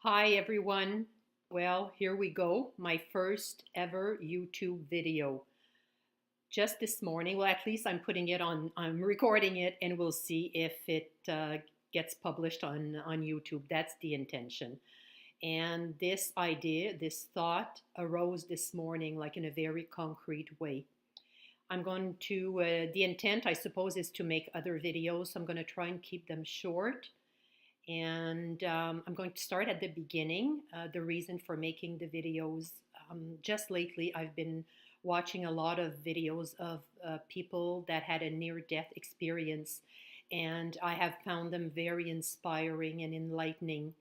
Hi everyone. Well, here we go. My first ever YouTube video. Just this morning. Well, at least I'm recording it and we'll see if it gets published on YouTube. That's the intention. And this idea, this thought arose this morning like in a very concrete way. The intent, I suppose, is to make other videos. So I'm going to try and keep them short. And I'm going to start at the beginning. The reason for making the videos. Just lately, I've been watching a lot of videos of people that had a near death experience, and I have found them very inspiring and enlightening.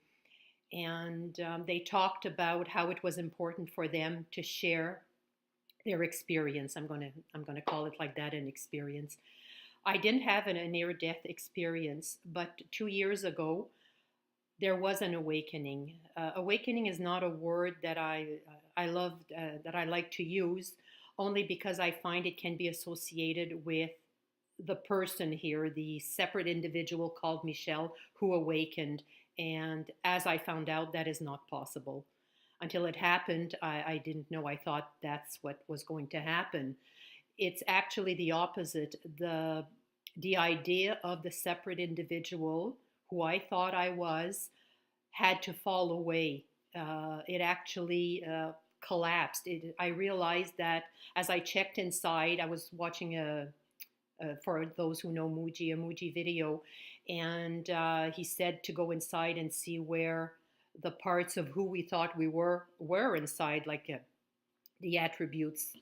And they talked about how it was important for them to share their experience. I'm gonna call it like that, an experience. I didn't have a near death experience, but 2 years ago, there was an awakening. Awakening is not a word that I love that I like to use, only because I find it can be associated with the person here, the separate individual called Michelle, who awakened. And as I found out, that is not possible. Until it happened, I didn't know. I thought that's what was going to happen. It's actually the opposite. The idea of the separate individual who I thought I was had to fall away. It actually collapsed. I realized that as I checked inside, I was watching for those who know Muji, a Muji video, and he said to go inside and see where the parts of who we thought we were inside, like the attributes,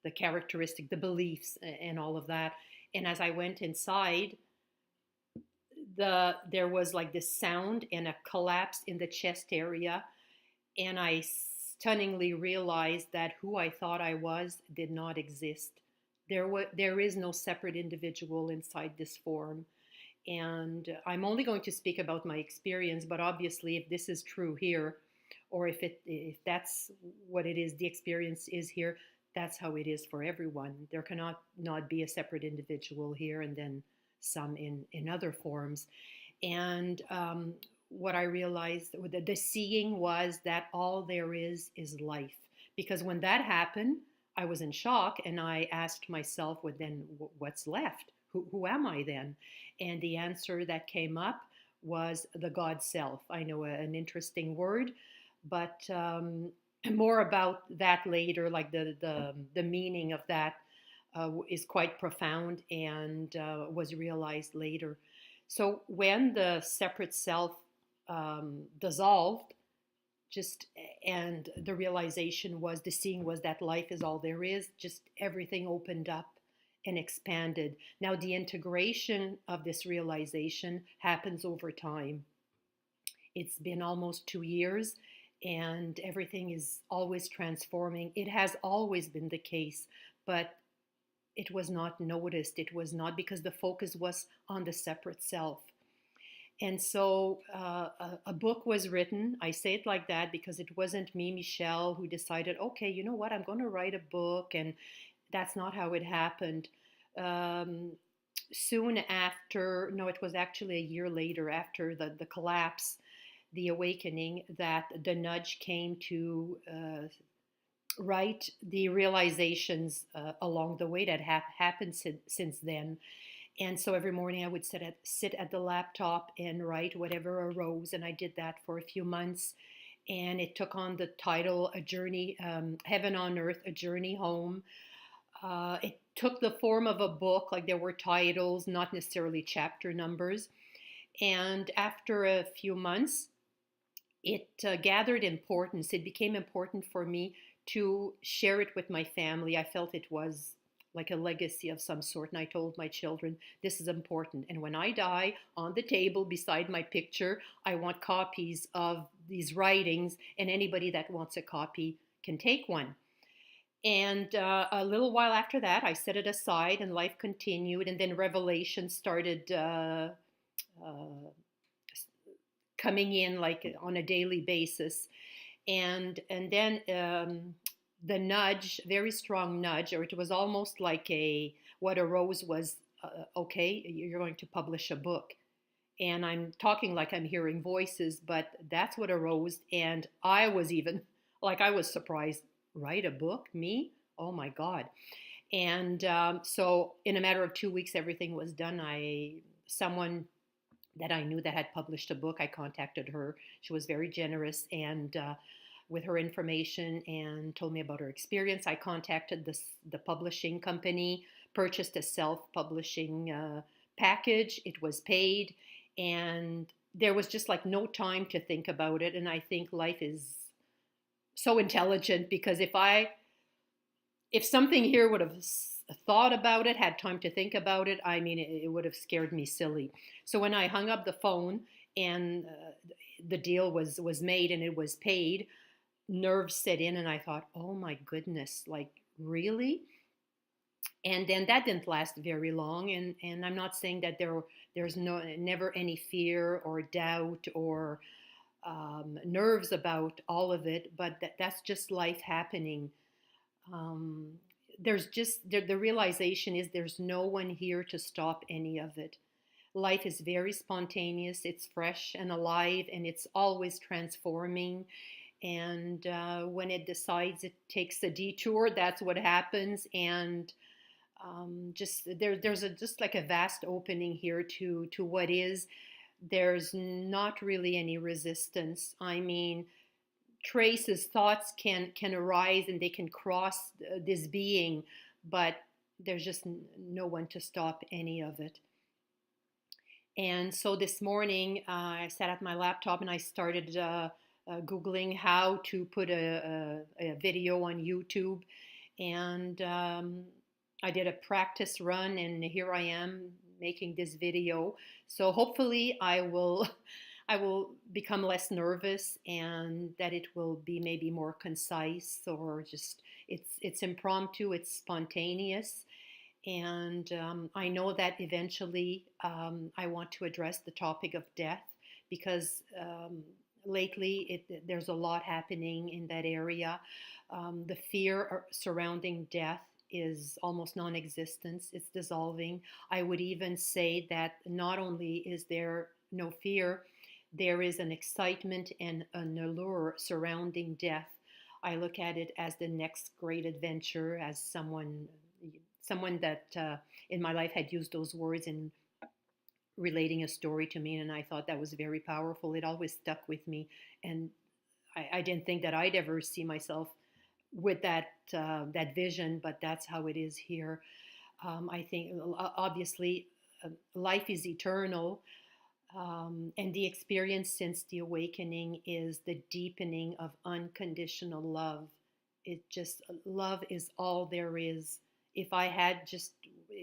the characteristic, the beliefs, and all of that. And as I went inside, there was like this sound and a collapse in the chest area, and I stunningly realized that who I thought I was did not exist. There is no separate individual inside this form. And I'm only going to speak about my experience, but obviously, if this is true here, or if that's what it is, the experience is here, that's how it is for everyone. There cannot not be a separate individual here and then some in other forms. And what I realized, the seeing was that all there is life. Because when that happened, I was in shock and I asked myself, well, then what's left? Who am I then? And the answer that came up was the God self. I know an interesting word, but more about that later. Like the meaning of that is quite profound and was realized later. So when the separate self dissolved, just and the realization was, the seeing was that life is all there is. Just everything opened up and expanded. Now the integration of this realization happens over time. It's been almost 2 years and everything is always transforming. It has always been the case, but it was not noticed. It was not, because the focus was on the separate self. And so a book was written. I say it like that because it wasn't me, Michelle, who decided, okay, you know what, I'm going to write a book. And that's not how it happened. Soon after, no, it was actually a year later, after the collapse, the awakening, that the nudge came to write the realizations along the way that have happened since then. And so every morning I would sit at the laptop and write whatever arose. And I did that for a few months. And it took on the title, A Journey, Heaven on Earth, A Journey Home. It took the form of a book, like there were titles, not necessarily chapter numbers. And after a few months, it gathered importance. It became important for me to share it with my family. I felt it was like a legacy of some sort. And I told my children, this is important. And when I die, on the table beside my picture, I want copies of these writings, and anybody that wants a copy can take one. And a little while after that, I set it aside and life continued. And then revelation started coming in like on a daily basis. And then the nudge, very strong nudge, or it was almost like what arose was, okay, you're going to publish a book. And I'm talking like I'm hearing voices, but that's what arose. And I was even like, I was surprised. Write a book? Me? Oh my God. And so, in a matter of 2 weeks, everything was done. Someone that I knew that had published a book, I contacted her. She was very generous and with her information and told me about her experience. I contacted the publishing company, purchased a self-publishing package. It was paid, and there was just like no time to think about it. And I think life is so intelligent, because if something here would have thought about it, had time to think about it, I mean, it would have scared me silly. So when I hung up the phone and the deal was made and it was paid, nerves set in, and I thought, oh my goodness, like really? And then that didn't last very long. And I'm not saying that there's never any fear or doubt or nerves about all of it, but that's just life happening. um, there's just the realization is there's no one here to stop any of it. Life is very spontaneous, it's fresh and alive, and it's always transforming. And when it decides it takes a detour, that's what happens. And just just like a vast opening here to what is. There's not really any resistance. I mean, traces, thoughts can arise and they can cross this being, but there's just no one to stop any of it. And so this morning, I sat at my laptop and I started Googling how to put a video on YouTube. And I did a practice run, and here I am making this video. So hopefully I will I will become less nervous, and that it will be maybe more concise, or just it's impromptu, it's spontaneous. And I know that eventually I want to address the topic of death, because lately there's a lot happening in that area. The fear surrounding death is almost non-existent. It's dissolving. I would even say that not only is there no fear, there is an excitement and an allure surrounding death. I look at it as the next great adventure, as someone that in my life had used those words in relating a story to me, and I thought that was very powerful. It always stuck with me, and I didn't think that I'd ever see myself with that vision, but that's how it is here. I think obviously life is eternal, and the experience since the awakening is the deepening of unconditional love. It just, love is all there is. If I had just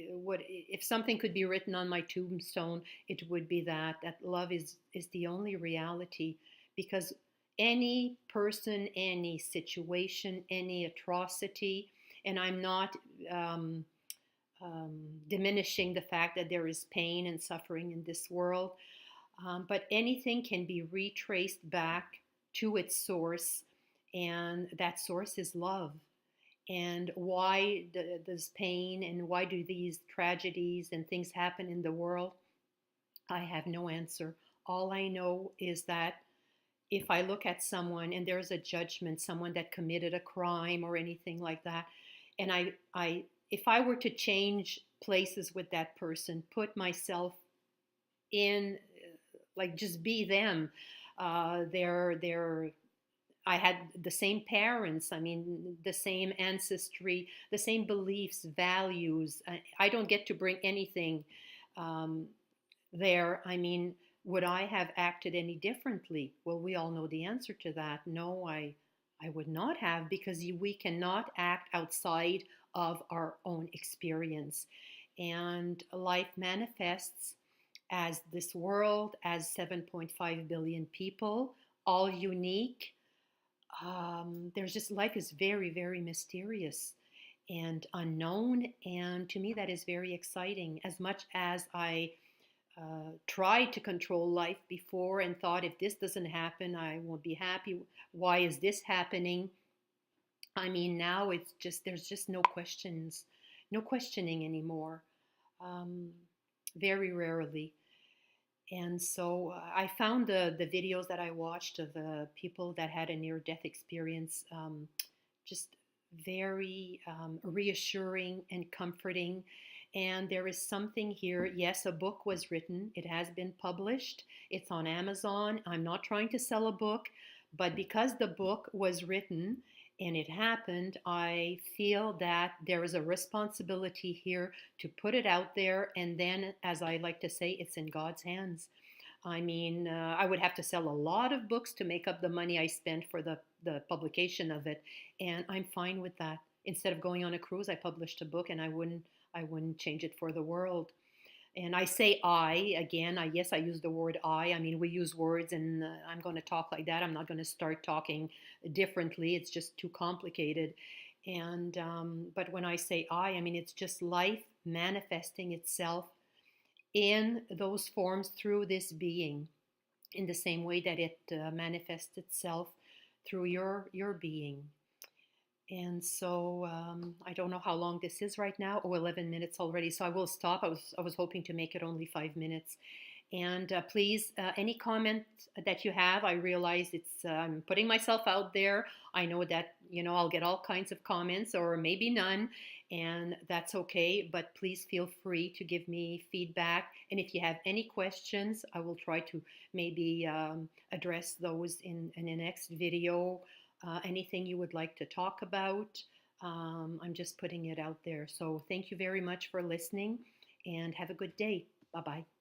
what if something could be written on my tombstone, it would be that love is the only reality. Because any person, any situation, any atrocity, and I'm not um, diminishing the fact that there is pain and suffering in this world, but anything can be retraced back to its source, and that source is love. And why does pain and why do these tragedies and things happen in the world? I have no answer. All I know is that if I look at someone and there's a judgment, someone that committed a crime or anything like that, and if I were to change places with that person, put myself in, like just be them, they're I had the same parents, I mean, the same ancestry, the same beliefs, values. I don't get to bring anything um, there. I mean, would I have acted any differently? Well, we all know the answer to that. No, I would not have, because we cannot act outside of our own experience. And life manifests as this world, as 7.5 billion people, all unique. There's just, life is very, very mysterious and unknown. And to me, that is very exciting. As much as I tried to control life before and thought, if this doesn't happen, I won't be happy. Why is this happening? I mean, now it's just, there's just no questions, no questioning anymore. Um, Very rarely. And so I found the videos that I watched of the people that had a near death experience just very reassuring and comforting. And there is something here. Yes, a book was written, it has been published, it's on Amazon. I'm not trying to sell a book, but because the book was written and it happened, I feel that there is a responsibility here to put it out there. And then, as I like to say, it's in God's hands. I mean, I would have to sell a lot of books to make up the money I spent for the publication of it, and I'm fine with that. Instead of going on a cruise, I published a book, and I wouldn't change it for the world. And I say I again. Yes, I use the word I. I mean, we use words, and I'm going to talk like that. I'm not going to start talking differently. It's just too complicated. And but when I say I mean it's just life manifesting itself in those forms through this being, in the same way that it manifests itself through your being. And so I don't know how long this is right now. Oh, 11 minutes already. So I will stop. I was hoping to make it only 5 minutes. And please, any comment that you have, I realize I'm putting myself out there. I know that, I'll get all kinds of comments or maybe none, and that's okay. But please feel free to give me feedback. And if you have any questions, I will try to maybe address those in the next video. Anything you would like to talk about, I'm just putting it out there. So thank you very much for listening and have a good day. Bye bye.